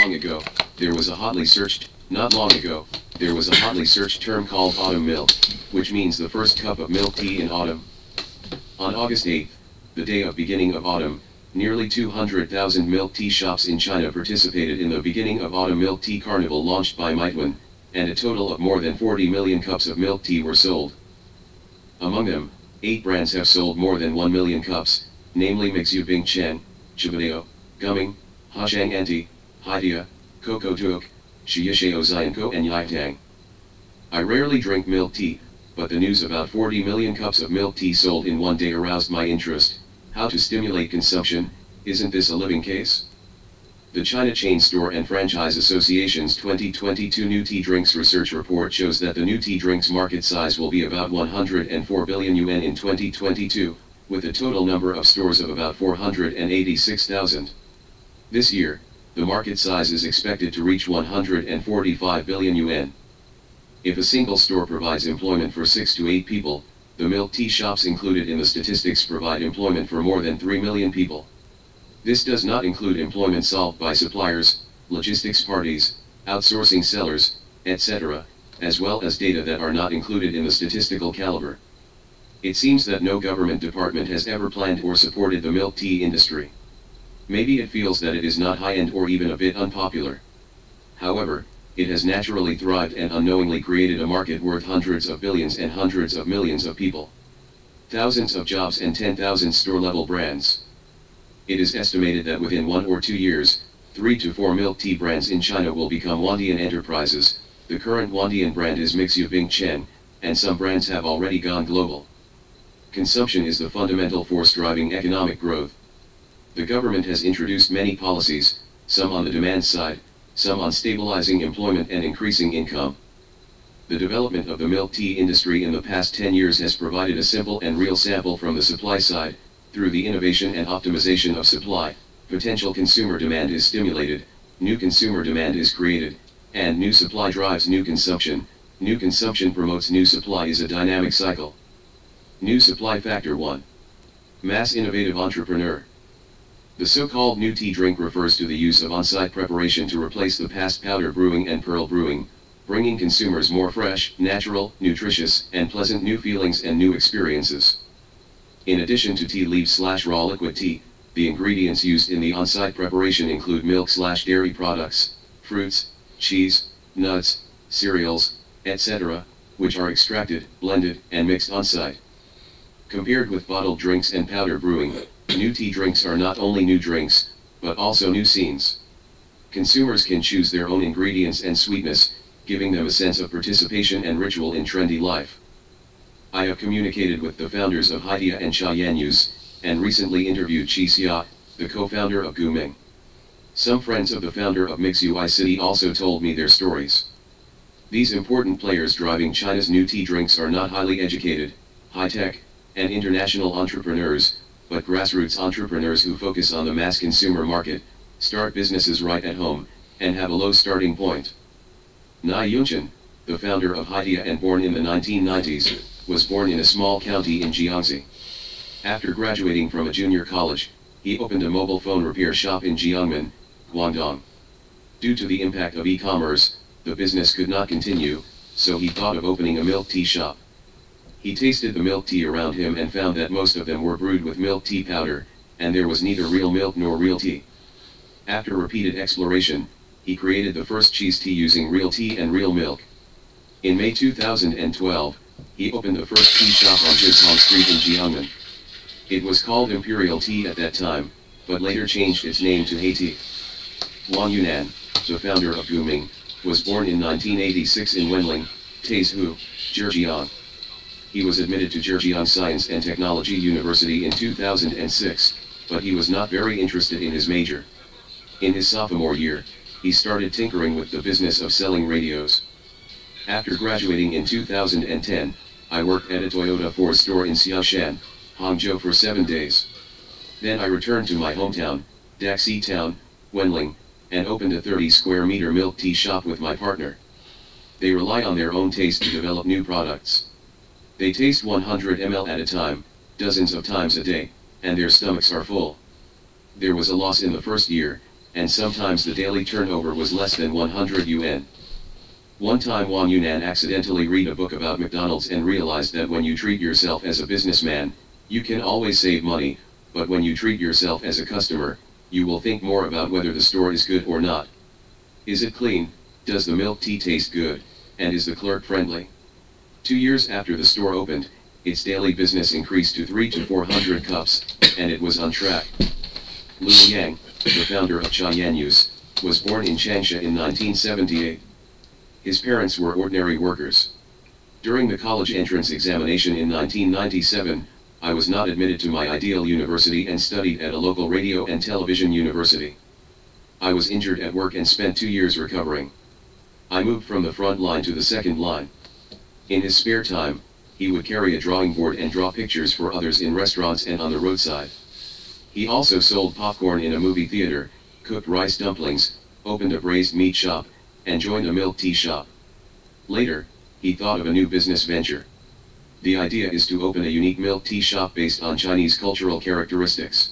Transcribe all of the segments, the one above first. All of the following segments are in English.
long ago, there was a hotly searched term called autumn milk, which means the first cup of milk tea in autumn. On August 8th, the day of beginning of autumn, nearly 200,000 milk tea shops in China participated in the beginning of autumn milk tea carnival launched by Meituan, and a total of more than 40 million cups of milk tea were sold. Among them, 8 brands have sold more than 1 million cups, namely Mixue Bingchen, Chibadeo, Gumming, Hashang Anti, Haidia, Coco Tuk, Shiyisheo Xianko and Yaitang. I rarely drink milk tea, but the news about 40 million cups of milk tea sold in one day aroused my interest. How to stimulate consumption, isn't this a living case? The China Chain Store and Franchise Association's 2022 New Tea Drinks Research Report shows that the new tea drinks market size will be about 104 billion yuan in 2022, with a total number of stores of about 486,000. This year, the market size is expected to reach 145 billion yuan. If a single store provides employment for 6 to 8 people, the milk tea shops included in the statistics provide employment for more than 3 million people. This does not include employment solved by suppliers, logistics parties, outsourcing sellers, etc., as well as data that are not included in the statistical caliber. It seems that no government department has ever planned or supported the milk tea industry. Maybe it feels that it is not high-end or even a bit unpopular. However, it has naturally thrived and unknowingly created a market worth hundreds of billions and hundreds of millions of people. Thousands of jobs and 10,000 store-level brands. It is estimated that within 1 or 2 years, 3 to 4 milk tea brands in China will become Wandian enterprises. The current Wandian brand is Mixue Bingchen, and some brands have already gone global. Consumption is the fundamental force driving economic growth. The government has introduced many policies, some on the demand side, some on stabilizing employment and increasing income. The development of the milk tea industry in the past 10 years has provided a simple and real sample from the supply side. Through the innovation and optimization of supply, potential consumer demand is stimulated, new consumer demand is created, and new supply drives new consumption. New consumption promotes new supply is a dynamic cycle. New supply factor 1. Mass innovative entrepreneur. The so-called new tea drink refers to the use of on-site preparation to replace the past powder brewing and pearl brewing, bringing consumers more fresh, natural, nutritious, and pleasant new feelings and new experiences. In addition to tea leaves/raw liquid tea, the ingredients used in the on-site preparation include milk/dairy products, fruits, cheese, nuts, cereals, etc., which are extracted, blended, and mixed on-site. Compared with bottled drinks and powder brewing, new tea drinks are not only new drinks, but also new scenes. Consumers can choose their own ingredients and sweetness, giving them a sense of participation and ritual in trendy life. I have communicated with the founders of Haidia and Cha Yanyus, and recently interviewed Qi Xia, the co-founder of Guming. Some friends of the founder of Mixue City also told me their stories. These important players driving China's new tea drinks are not highly educated, high-tech, and international entrepreneurs, but grassroots entrepreneurs who focus on the mass consumer market, start businesses right at home, and have a low starting point. Nai Yunchen, the founder of Haidia and born in the 1990s, was born in a small county in Jiangxi. After graduating from a junior college, he opened a mobile phone repair shop in Jiangmen, Guangdong. Due to the impact of e-commerce, the business could not continue, so he thought of opening a milk tea shop. He tasted the milk tea around him and found that most of them were brewed with milk tea powder, and there was neither real milk nor real tea. After repeated exploration, he created the first cheese tea using real tea and real milk. In May 2012, he opened the first tea shop on Jizhong Street in Jiangmen. It was called Imperial Tea at that time, but later changed its name to Hei-Tea. Wang Yunan, the founder of Guming, was born in 1986 in Wenling, Taizhou, Zhejiang. He was admitted to Zhejiang Science and Technology University in 2006, but he was not very interested in his major. In his sophomore year, he started tinkering with the business of selling radios. After graduating in 2010, I worked at a Toyota Ford store in Xiaoshan, Hangzhou for 7 days. Then I returned to my hometown, Daxi Town, Wenling, and opened a 30-square-meter milk tea shop with my partner. They rely on their own taste to develop new products. They taste 100 ml at a time, dozens of times a day, and their stomachs are full. There was a loss in the first year, and sometimes the daily turnover was less than 100 yuan. One time Wang Yunan accidentally read a book about McDonald's and realized that when you treat yourself as a businessman, you can always save money, but when you treat yourself as a customer, you will think more about whether the store is good or not. Is it clean? Does the milk tea taste good? And is the clerk friendly? 2 years after the store opened, its daily business increased to 300 to 400 cups, and it was on track. Lu Yang, the founder of Cha Yanyus, was born in Changsha in 1978. His parents were ordinary workers. During the college entrance examination in 1997, I was not admitted to my ideal university and studied at a local radio and television university. I was injured at work and spent 2 years recovering. I moved from the front line to the second line. In his spare time, he would carry a drawing board and draw pictures for others in restaurants and on the roadside. He also sold popcorn in a movie theater, cooked rice dumplings, opened a braised meat shop, and joined a milk tea shop. Later, he thought of a new business venture. The idea is to open a unique milk tea shop based on Chinese cultural characteristics.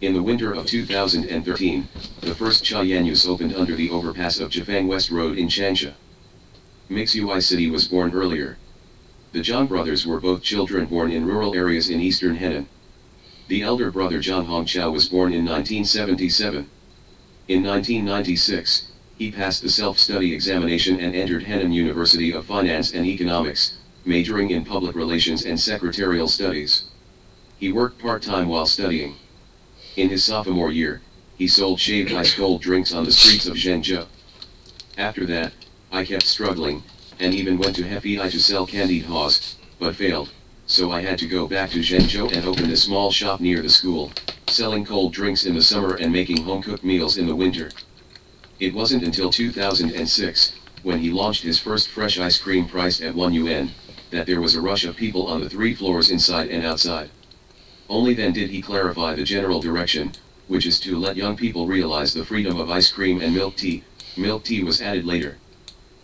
In the winter of 2013, the first Cha Yanyus opened under the overpass of Jifang West Road in Changsha. Mixui City was born earlier. The Zhang brothers were both children born in rural areas in eastern Henan. The elder brother Zhang Hongqiao was born in 1977. In 1996, he passed the self-study examination and entered Henan University of Finance and Economics, majoring in public relations and secretarial studies. He worked part-time while studying. In his sophomore year, he sold shaved ice cold drinks on the streets of Zhengzhou. After that, I kept struggling, and even went to Hefei to sell candied haws, but failed, so I had to go back to Zhengzhou and open a small shop near the school, selling cold drinks in the summer and making home-cooked meals in the winter. It wasn't until 2006, when he launched his first fresh ice cream priced at 1 yuan, that there was a rush of people on the 3 floors inside and outside. Only then did he clarify the general direction, which is to let young people realize the freedom of ice cream and milk tea. Milk tea was added later.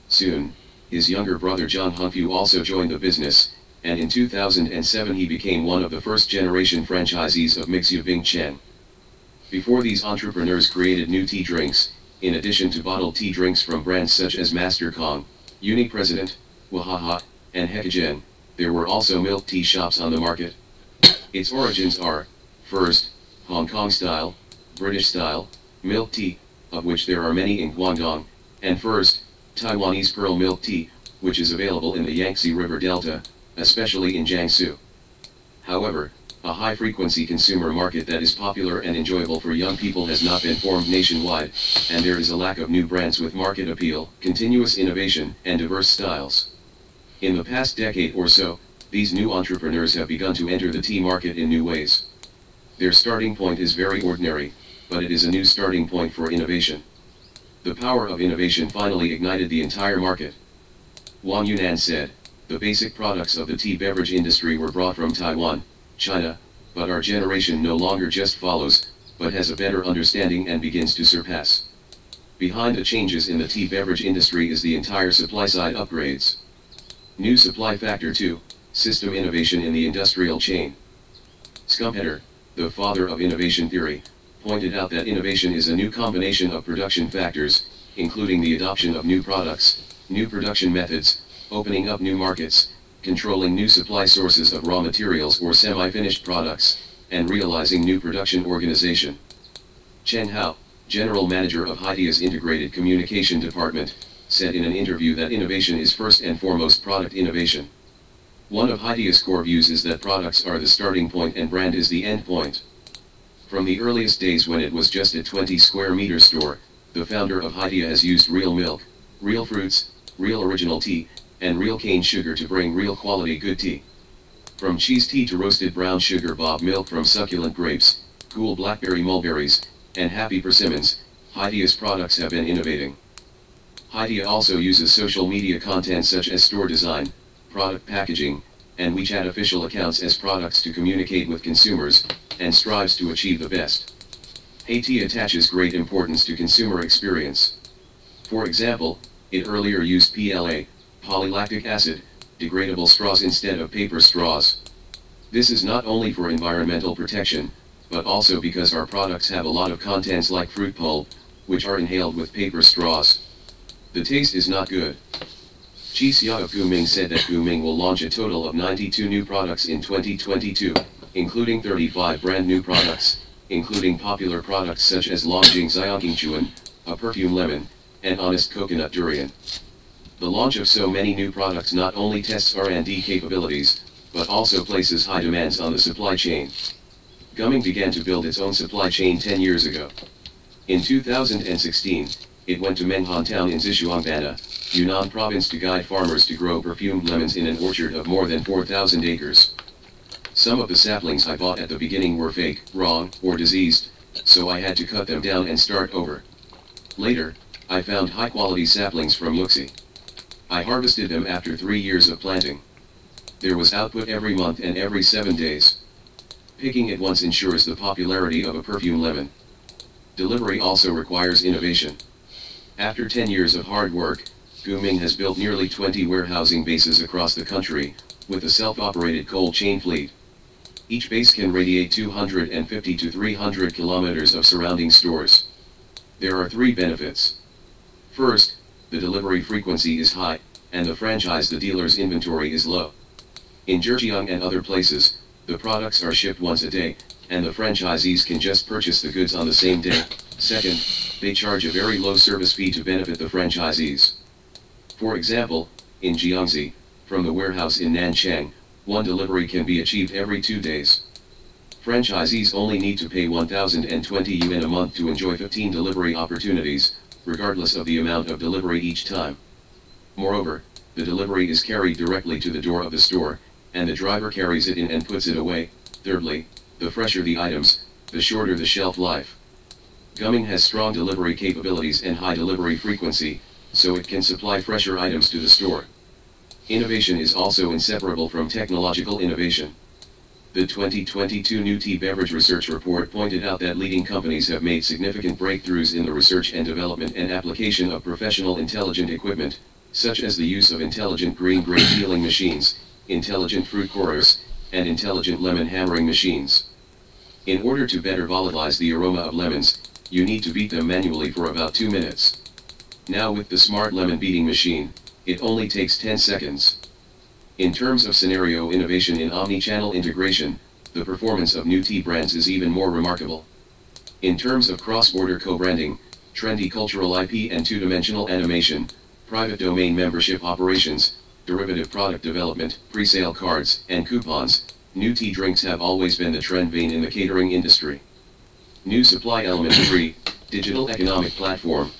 Soon, his younger brother Zhang Hongfu also joined the business, and in 2007 he became one of the first-generation franchisees of Mixu Bingchen. Before these entrepreneurs created new tea drinks, in addition to bottled tea drinks from brands such as Master Kong, Uni President, Wahaha, and Hekagen, there were also milk tea shops on the market. Its origins are, first, Hong Kong style, British style, milk tea, of which there are many in Guangdong, and first, Taiwanese pearl milk tea, which is available in the Yangtze River Delta, especially in Jiangsu. However, a high-frequency consumer market that is popular and enjoyable for young people has not been formed nationwide, and there is a lack of new brands with market appeal, continuous innovation, and diverse styles. In the past decade or so, these new entrepreneurs have begun to enter the tea market in new ways. Their starting point is very ordinary, but it is a new starting point for innovation. The power of innovation finally ignited the entire market. Wang Yunan said, "The basic products of the tea beverage industry were brought from Taiwan, China, but our generation no longer just follows, but has a better understanding and begins to surpass." Behind the changes in the tea beverage industry is the entire supply-side upgrades. New supply factor 2, system innovation in the industrial chain. Schumpeter, the father of innovation theory, pointed out that innovation is a new combination of production factors, including the adoption of new products, new production methods, opening up new markets, controlling new supply sources of raw materials or semi-finished products, and realizing new production organization. Chen Hao, general manager of Haidia's integrated communication department, said in an interview that innovation is first and foremost product innovation. One of Haidia's core views is that products are the starting point and brand is the end point. From the earliest days when it was just a 20 square meter store, the founder of Haidia has used real milk, real fruits, real original tea, and real cane sugar to bring real quality good tea. From cheese tea to roasted brown sugar bob milk from succulent grapes, cool blackberry mulberries, and happy persimmons, Haidia's products have been innovating. Haidia also uses social media content such as store design, product packaging, and WeChat official accounts as products to communicate with consumers, and strives to achieve the best. Haidia attaches great importance to consumer experience. For example, it earlier used PLA, polylactic acid, degradable straws instead of paper straws. This is not only for environmental protection, but also because our products have a lot of contents like fruit pulp, which are inhaled with paper straws. The taste is not good. Chi Xia of Guming said that Guming will launch a total of 92 new products in 2022, including 35 brand new products, including popular products such as Longjing Xiangqingchuan, a perfume lemon, and Honest Coconut Durian. The launch of so many new products not only tests R&D capabilities, but also places high demands on the supply chain. Guming began to build its own supply chain 10 years ago. In 2016, it went to Menghan Town in Zhishuangbana, Yunnan province to guide farmers to grow perfumed lemons in an orchard of more than 4,000 acres. Some of the saplings I bought at the beginning were fake, wrong, or diseased, so I had to cut them down and start over. Later, I found high-quality saplings from Luxi. I harvested them after 3 years of planting. There was output every month and every 7 days. Picking it once ensures the popularity of a perfume lemon. Delivery also requires innovation. After 10 years of hard work, Guming has built nearly 20 warehousing bases across the country, with a self-operated cold chain fleet. Each base can radiate 250 to 300 kilometers of surrounding stores. There are 3 benefits. First, the delivery frequency is high, and the dealer's inventory is low. In Zhejiang and other places, the products are shipped once a day, and the franchisees can just purchase the goods on the same day. Second, they charge a very low service fee to benefit the franchisees. For example, in Jiangxi, from the warehouse in Nanchang, one delivery can be achieved every 2 days. Franchisees only need to pay 1,020 yuan a month to enjoy 15 delivery opportunities, regardless of the amount of delivery each time. Moreover, the delivery is carried directly to the door of the store, and the driver carries it in and puts it away. Thirdly, the fresher the items, the shorter the shelf life. Guming has strong delivery capabilities and high delivery frequency, so it can supply fresher items to the store. Innovation is also inseparable from technological innovation. The 2022 New Tea Beverage Research Report pointed out that leading companies have made significant breakthroughs in the research and development and application of professional intelligent equipment, such as the use of intelligent green grape peeling machines, intelligent fruit corers, and intelligent lemon hammering machines. In order to better volatilize the aroma of lemons, you need to beat them manually for about 2 minutes. Now with the smart lemon beating machine, it only takes 10 seconds. In terms of scenario innovation in omni-channel integration, the performance of new tea brands is even more remarkable. In terms of cross-border co-branding, trendy cultural IP and two-dimensional animation, private domain membership operations, derivative product development, pre-sale cards, and coupons, new tea drinks have always been the trend vein in the catering industry. New supply element 3, digital economic platform.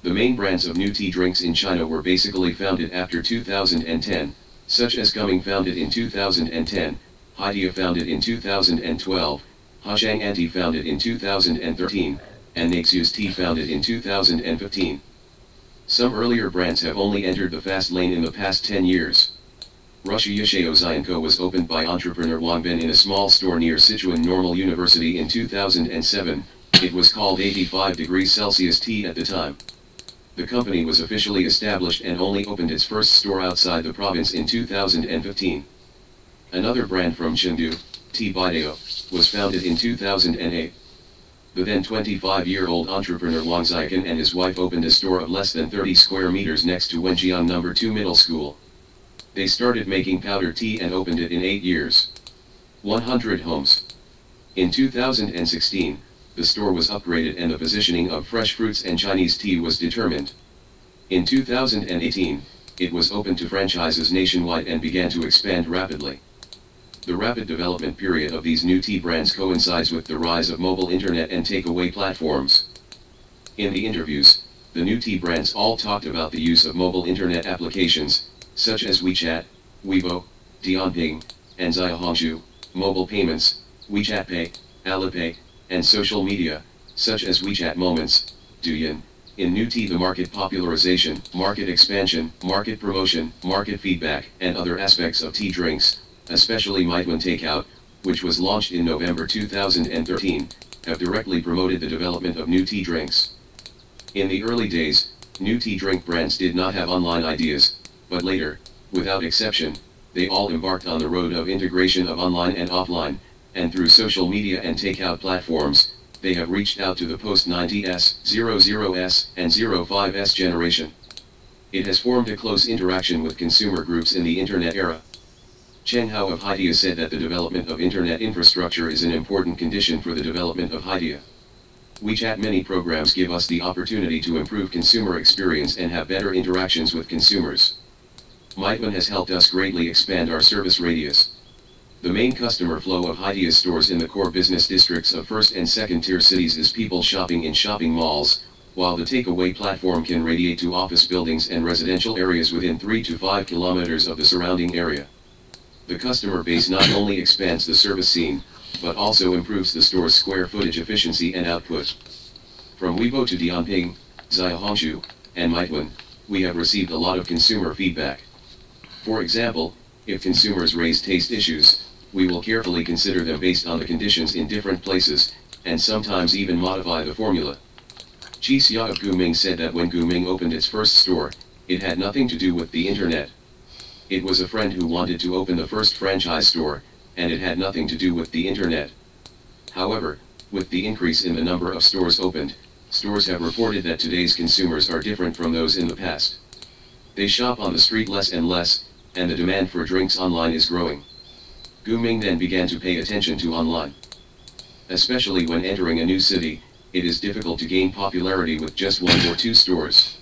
The main brands of new tea drinks in China were basically founded after 2010, such as Guming founded in 2010, Haidia founded in 2012, Hashang Anti founded in 2013, and Nexus Tea founded in 2015. Some earlier brands have only entered the fast lane in the past 10 years. Russia Yashao Zianco was opened by entrepreneur Wang Bin in a small store near Sichuan Normal University in 2007, it was called 85 degrees Celsius tea at the time. The company was officially established and only opened its first store outside the province in 2015. Another brand from Chengdu, Tea Bidao, was founded in 2008. The then 25-year-old entrepreneur Wang Xiaokan and his wife opened a store of less than 30 square meters next to Wenjiang No. 2 Middle School. They started making powder tea and opened it in 8 years. 100 homes. In 2016, the store was upgraded and the positioning of fresh fruits and Chinese tea was determined. In 2018, it was opened to franchises nationwide and began to expand rapidly. The rapid development period of these new tea brands coincides with the rise of mobile internet and takeaway platforms. In the interviews, the new tea brands all talked about the use of mobile internet applications, such as WeChat, Weibo, Dianping, and Xiaohongshu, mobile payments, WeChat Pay, Alipay, and social media, such as WeChat Moments, Douyin. In new tea, the market popularization, market expansion, market promotion, market feedback, and other aspects of tea drinks, especially Meituan Takeout, which was launched in November 2013, have directly promoted the development of new tea drinks. In the early days, new tea drink brands did not have online ideas, but later, without exception, they all embarked on the road of integration of online and offline, and through social media and takeout platforms, they have reached out to the post-90s, 00s, and 05s generation. It has formed a close interaction with consumer groups in the internet era. Chen Hao of Haidia said that the development of internet infrastructure is an important condition for the development of Haidia. WeChat mini programs give us the opportunity to improve consumer experience and have better interactions with consumers. Meituan has helped us greatly expand our service radius. The main customer flow of Haidia's stores in the core business districts of first and second tier cities is people shopping in shopping malls, while the takeaway platform can radiate to office buildings and residential areas within 3 to 5 kilometers of the surrounding area. The customer base not only expands the service scene, but also improves the store's square footage efficiency and output. From Weibo to Dianping, Xiaohongshu, and Meituan, we have received a lot of consumer feedback. For example, if consumers raise taste issues, we will carefully consider them based on the conditions in different places, and sometimes even modify the formula. Chi Xia of Guming said that when Guming opened its first store, it had nothing to do with the internet. It was a friend who wanted to open the first franchise store, and it had nothing to do with the internet. However, with the increase in the number of stores opened, stores have reported that today's consumers are different from those in the past. They shop on the street less and less, and the demand for drinks online is growing. Guming then began to pay attention to online. Especially when entering a new city, it is difficult to gain popularity with just 1 or 2 stores.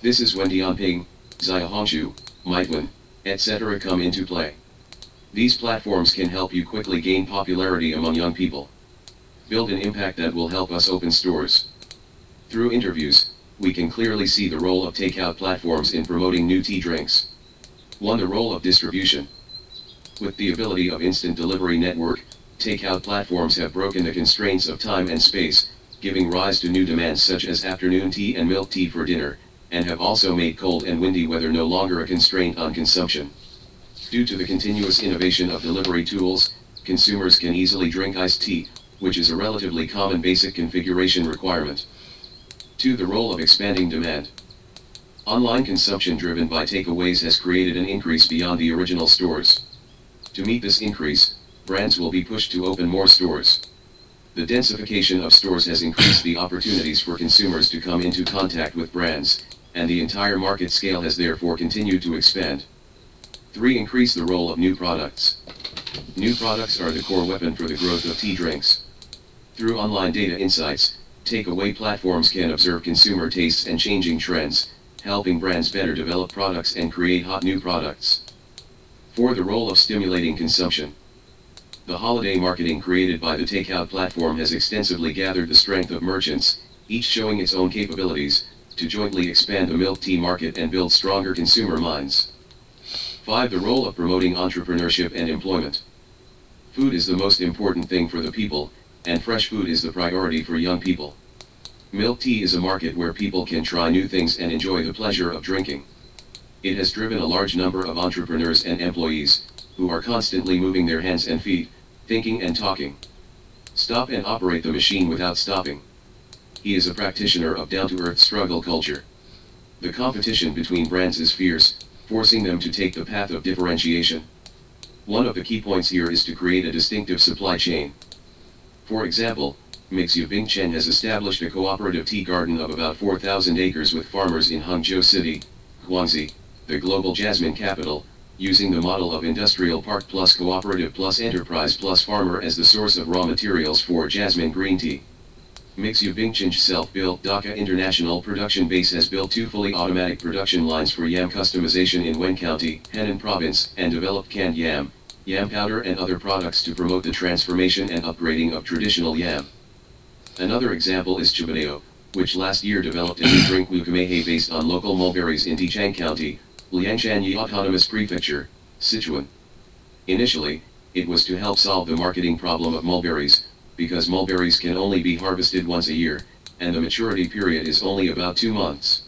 This is when Dianping, Xiaohongshu, Meituan, etc. come into play. These platforms can help you quickly gain popularity among young people. Build an impact that will help us open stores. Through interviews, we can clearly see the role of takeout platforms in promoting new tea drinks. 1. The role of distribution. With the ability of instant delivery network, takeout platforms have broken the constraints of time and space, giving rise to new demands such as afternoon tea and milk tea for dinner, and have also made cold and windy weather no longer a constraint on consumption. Due to the continuous innovation of delivery tools, consumers can easily drink iced tea, which is a relatively common basic configuration requirement. 2. The role of expanding demand. Online consumption driven by takeaways has created an increase beyond the original stores. To meet this increase, brands will be pushed to open more stores. The densification of stores has increased the opportunities for consumers to come into contact with brands, and the entire market scale has therefore continued to expand. 3. Increase the role of new products. New products are the core weapon for the growth of tea drinks. Through online data insights, takeaway platforms can observe consumer tastes and changing trends, helping brands better develop products and create hot new products. 4. The role of stimulating consumption. The holiday marketing created by the takeout platform has extensively gathered the strength of merchants, each showing its own capabilities, to jointly expand the milk tea market and build stronger consumer minds. 5. The role of promoting entrepreneurship and employment. Food is the most important thing for the people, and fresh food is the priority for young people. Milk tea is a market where people can try new things and enjoy the pleasure of drinking. It has driven a large number of entrepreneurs and employees, who are constantly moving their hands and feet, thinking and talking. Stop and operate the machine without stopping. He is a practitioner of down-to-earth struggle culture. The competition between brands is fierce, forcing them to take the path of differentiation. One of the key points here is to create a distinctive supply chain. For example, Mixue Bingchen has established a cooperative tea garden of about 4,000 acres with farmers in Hangzhou City, Guangxi, the global jasmine capital, using the model of industrial park plus cooperative plus enterprise plus farmer as the source of raw materials for jasmine green tea. Mixue Bingchen's self-built Dhaka International production base has built 2 fully automatic production lines for yam customization in Wen County, Henan Province, and developed canned yam, yam powder and other products to promote the transformation and upgrading of traditional yam. Another example is Chibadeo, which last year developed a new drink Wukumehe based on local mulberries in Dichang County, Liangshanyi Autonomous Prefecture, Sichuan. Initially, it was to help solve the marketing problem of mulberries, because mulberries can only be harvested once a year, and the maturity period is only about 2 months.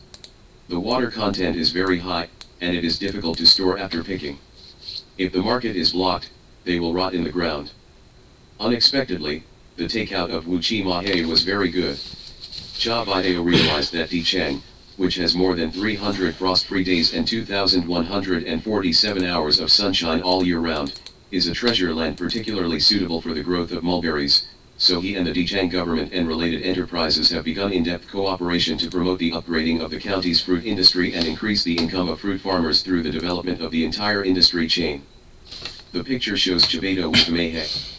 The water content is very high, and it is difficult to store after picking. If the market is blocked, they will rot in the ground. Unexpectedly, the takeout of Wuchi Mahe was very good. Cha Video realized that Dichang, which has more than 300 frost-free days and 2,147 hours of sunshine all year round, is a treasure land particularly suitable for the growth of mulberries, so he and the Zhejiang government and related enterprises have begun in-depth cooperation to promote the upgrading of the county's fruit industry and increase the income of fruit farmers through the development of the entire industry chain. The picture shows Chibato with Meihe.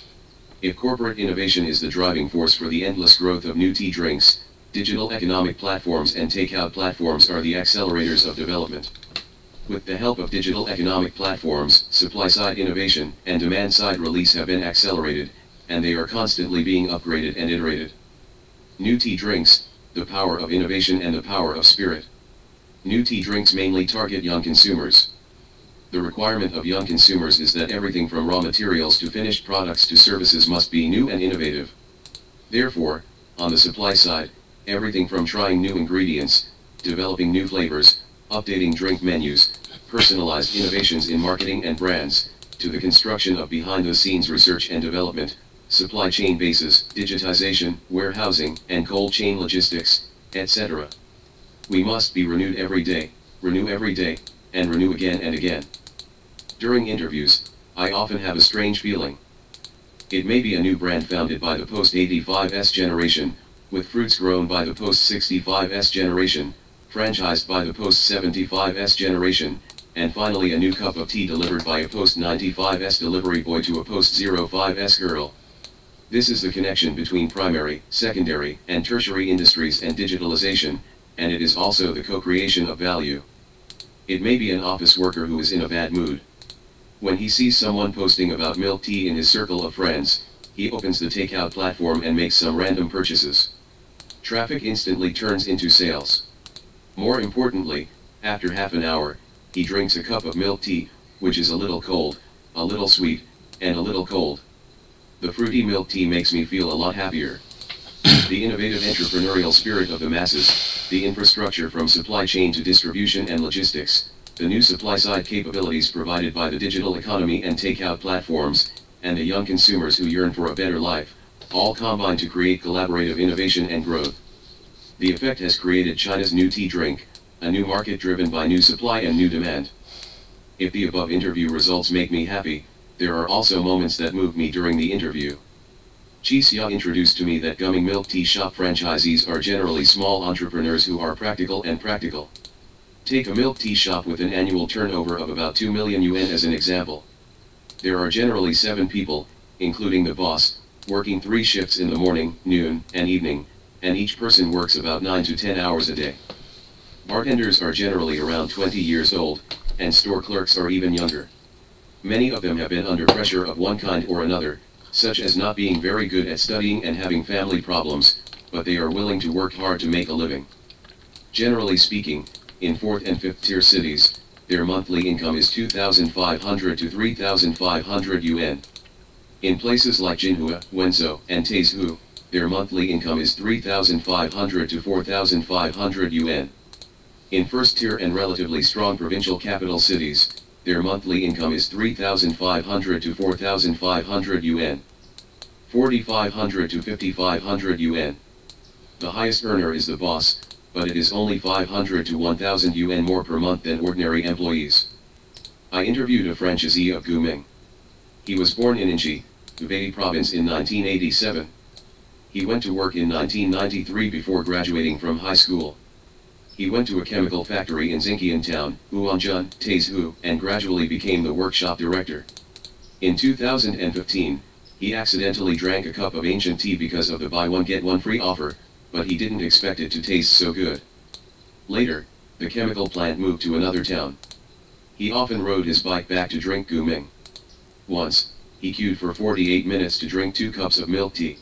If corporate innovation is the driving force for the endless growth of new tea drinks, digital economic platforms and takeout platforms are the accelerators of development. With the help of digital economic platforms, supply-side innovation and demand-side release have been accelerated, and they are constantly being upgraded and iterated. New tea drinks, the power of innovation and the power of spirit. New tea drinks mainly target young consumers. The requirement of young consumers is that everything from raw materials to finished products to services must be new and innovative. Therefore, on the supply side, everything from trying new ingredients, developing new flavors, updating drink menus, personalized innovations in marketing and brands, to the construction of behind-the-scenes research and development, supply chain bases, digitization, warehousing, and cold chain logistics, etc. We must be renewed every day, and renew again and again. During interviews, I often have a strange feeling. It may be a new brand founded by the post-85s generation, with fruits grown by the post-65s generation, franchised by the post-75s generation, and finally a new cup of tea delivered by a post-95s delivery boy to a post-05s girl. This is the connection between primary, secondary, and tertiary industries and digitalization, and it is also the co-creation of value. It may be an office worker who is in a bad mood. When he sees someone posting about milk tea in his circle of friends, he opens the takeout platform and makes some random purchases. Traffic instantly turns into sales. More importantly, after half an hour, he drinks a cup of milk tea, which is a little cold, a little sweet, and a little cold. The fruity milk tea makes me feel a lot happier. The innovative entrepreneurial spirit of the masses, the infrastructure from supply chain to distribution and logistics, the new supply-side capabilities provided by the digital economy and takeout platforms, and the young consumers who yearn for a better life, all combine to create collaborative innovation and growth. The effect has created China's new tea drink, a new market driven by new supply and new demand. If the above interview results make me happy, there are also moments that move me during the interview. Chi Xia introduced to me that Gumming Milk Tea Shop franchisees are generally small entrepreneurs who are practical. Take a milk tea shop with an annual turnover of about 2 million yuan as an example. There are generally 7 people, including the boss, working 3 shifts in the morning, noon, and evening, and each person works about 9 to 10 hours a day. Bartenders are generally around 20 years old, and store clerks are even younger. Many of them have been under pressure of one kind or another, such as not being very good at studying and having family problems, but they are willing to work hard to make a living. Generally speaking, in 4th and 5th tier cities, their monthly income is 2,500 to 3,500 yuan. In places like Jinhua, Wenzhou, and Taizhou, their monthly income is 3,500 to 4,500 yuan. In 1st tier and relatively strong provincial capital cities, their monthly income is 3,500 to 4,500 yuan. 4,500 to 5,500 yuan. The highest earner is the boss, but it is only 500 to 1,000 yuan more per month than ordinary employees. I interviewed a franchisee of Guming. He was born in Inchi, Hubei province in 1987. He went to work in 1993 before graduating from high school. He went to a chemical factory in Xinqian town, Huangjun, Taizhou, and gradually became the workshop director. In 2015, he accidentally drank a cup of ancient tea because of the buy one get one free offer, but he didn't expect it to taste so good. Later, the chemical plant moved to another town. He often rode his bike back to drink Guming. Once, he queued for 48 minutes to drink 2 cups of milk tea.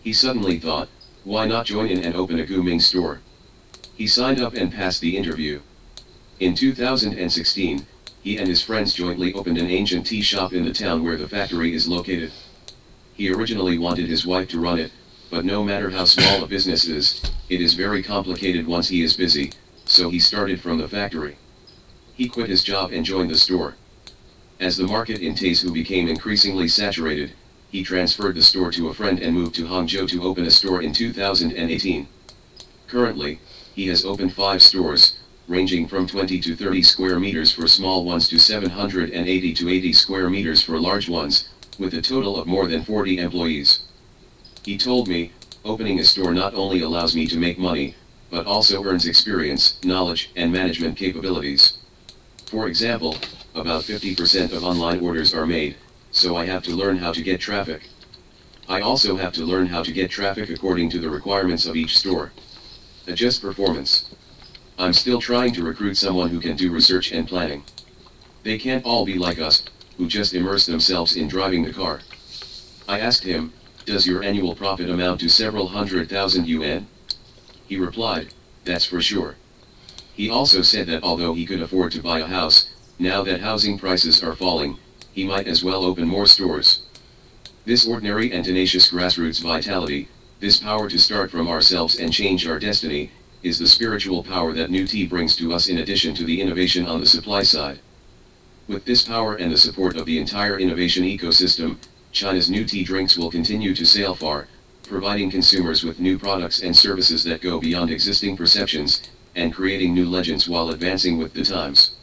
He suddenly thought, why not join in and open a Guming store? He signed up and passed the interview. In 2016, he and his friends jointly opened an ancient tea shop in the town where the factory is located. He originally wanted his wife to run it, but no matter how small a business is, it is very complicated once he is busy, so he started from the factory. He quit his job and joined the store. As the market in Taizhou became increasingly saturated, he transferred the store to a friend and moved to Hangzhou to open a store in 2018. Currently, he has opened 5 stores, ranging from 20 to 30 square meters for small ones to 780 to 80 square meters for large ones, with a total of more than 40 employees. He told me, opening a store not only allows me to make money, but also earns experience, knowledge, and management capabilities. For example, about 50% of online orders are made, so I have to learn how to get traffic. I also have to learn how to get traffic according to the requirements of each store. Adjust performance. I'm still trying to recruit someone who can do research and planning. They can't all be like us, who just immerse themselves in driving the car. I asked him, does your annual profit amount to several 100,000 yuan? He replied, that's for sure. He also said that although he could afford to buy a house, now that housing prices are falling, he might as well open more stores. This ordinary and tenacious grassroots vitality, this power to start from ourselves and change our destiny, is the spiritual power that New Tea brings to us in addition to the innovation on the supply side. With this power and the support of the entire innovation ecosystem, China's New Tea drinks will continue to sail far, providing consumers with new products and services that go beyond existing perceptions, and creating new legends while advancing with the times.